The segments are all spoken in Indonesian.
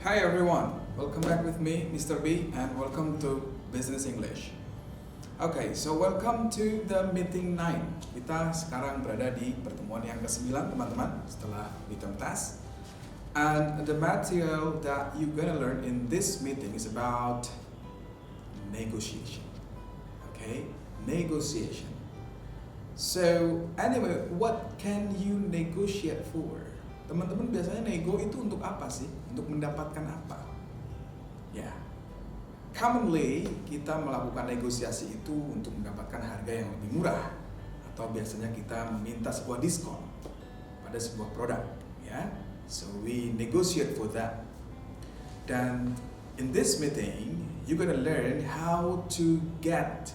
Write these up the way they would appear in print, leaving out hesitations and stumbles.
Hi everyone, welcome back with me, Mr. B, and welcome to Business English. Okay, so welcome to the meeting 9. Kita sekarang berada di pertemuan yang ke-9, teman-teman, setelah midterm test. And the material that you're gonna learn in this meeting is about negotiation. Okay, negotiation. So, anyway, what can you negotiate for? Teman-teman biasanya nego itu untuk apa sih? Untuk mendapatkan apa? Ya, commonly kita melakukan negosiasi itu untuk mendapatkan harga yang lebih murah, atau biasanya kita meminta sebuah diskon pada sebuah produk. Ya, so we negotiate for that. Dan in this meeting, you're gonna learn how to get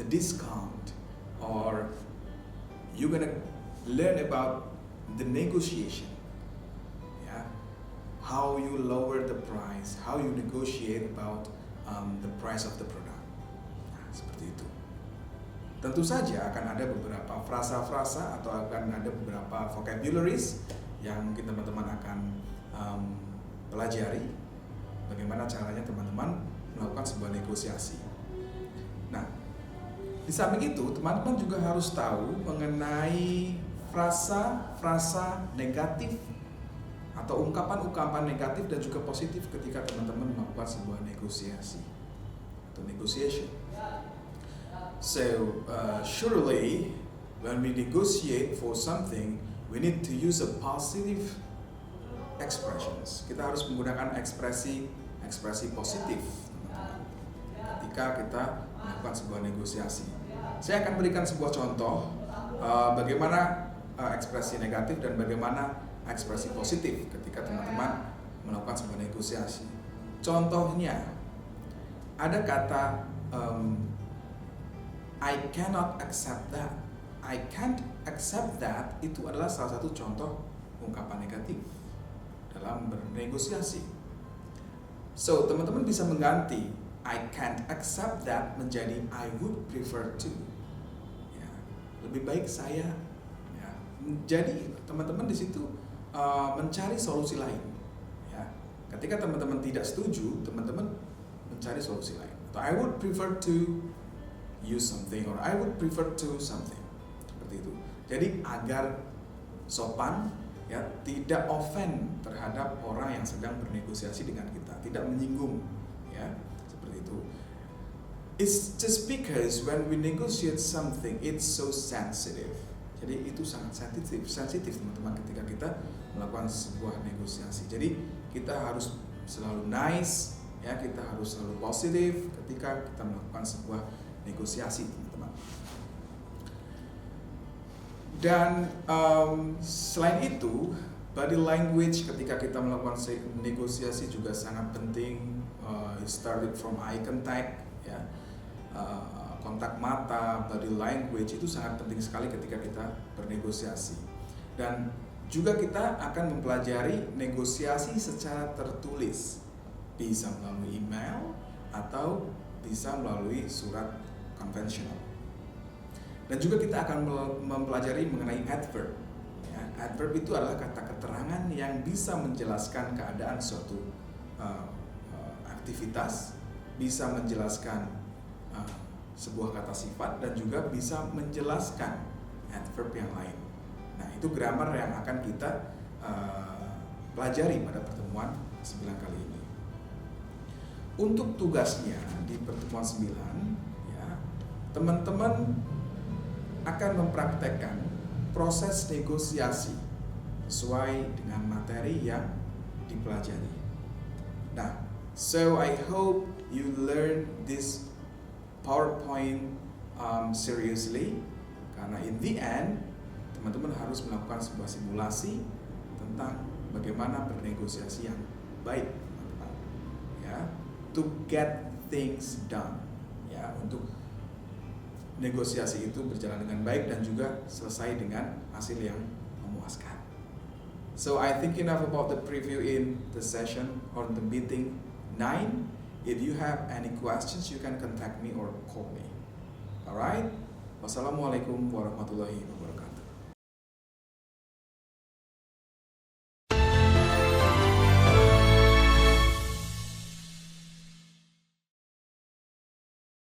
the discount, or you're gonna learn about the negotiation. How you lower the price, how you negotiate about the price of the product. Nah, seperti itu. Tentu saja akan ada beberapa frasa-frasa atau akan ada beberapa vocabularies yang mungkin teman-teman akan pelajari bagaimana caranya teman-teman melakukan sebuah negosiasi. Nah, di samping itu teman-teman juga harus tahu mengenai frasa-frasa negatif atau ungkapan-ungkapan negatif dan juga positif ketika teman-teman melakukan sebuah negosiasi atau negotiation. So, surely when we negotiate for something, we need to use a positive expressions. Kita harus menggunakan ekspresi positif, teman-teman, ketika kita melakukan sebuah negosiasi. Saya akan berikan sebuah contoh bagaimana ekspresi negatif dan bagaimana ekspresi positif ketika teman-teman melakukan sebuah negosiasi. Contohnya, ada kata I cannot accept that. I can't accept that itu adalah salah satu contoh ungkapan negatif dalam bernegosiasi. So, teman-teman bisa mengganti I can't accept that menjadi I would prefer to. Ya, lebih baik saya. Ya. Jadi, teman-teman di situ mencari solusi lain. Ya. Ketika teman-teman tidak setuju, teman-teman mencari solusi lain. Atau I would prefer to use something, or I would prefer to something. Seperti itu. Jadi agar sopan, ya, tidak offend terhadap orang yang sedang bernegosiasi dengan kita, tidak menyinggung, ya, seperti itu. It's just because when we negotiate something, it's so sensitive. Jadi itu sangat sensitif teman-teman ketika kita melakukan sebuah negosiasi. Jadi kita harus selalu nice, ya, kita harus selalu positif ketika kita melakukan sebuah negosiasi, teman-teman. Dan selain itu, body language ketika kita melakukan negosiasi juga sangat penting. It started from eye contact, ya. Kontak mata, body language itu sangat penting sekali ketika kita bernegosiasi. Dan juga kita akan mempelajari negosiasi secara tertulis, bisa melalui email atau bisa melalui surat konvensional. Dan juga kita akan mempelajari mengenai adverb. Ya, adverb itu adalah kata keterangan yang bisa menjelaskan keadaan suatu aktivitas, bisa menjelaskan sebuah kata sifat, dan juga bisa menjelaskan adverb yang lain. Nah, itu grammar yang akan kita pelajari pada pertemuan 9 kali ini. Untuk tugasnya di pertemuan 9, ya, teman-teman akan mempraktekkan proses negosiasi sesuai dengan materi yang dipelajari. Nah, so I hope you learn this PowerPoint seriously, karena in the end teman-teman harus melakukan sebuah simulasi tentang bagaimana bernegosiasi yang baik, teman-teman, ya, to get things done, ya, untuk negosiasi itu berjalan dengan baik dan juga selesai dengan hasil yang memuaskan. So I think enough about the preview in the session or the meeting 9. If you have any questions, you can contact me or call me. Alright? Wassalamualaikum warahmatullahi wabarakatuh.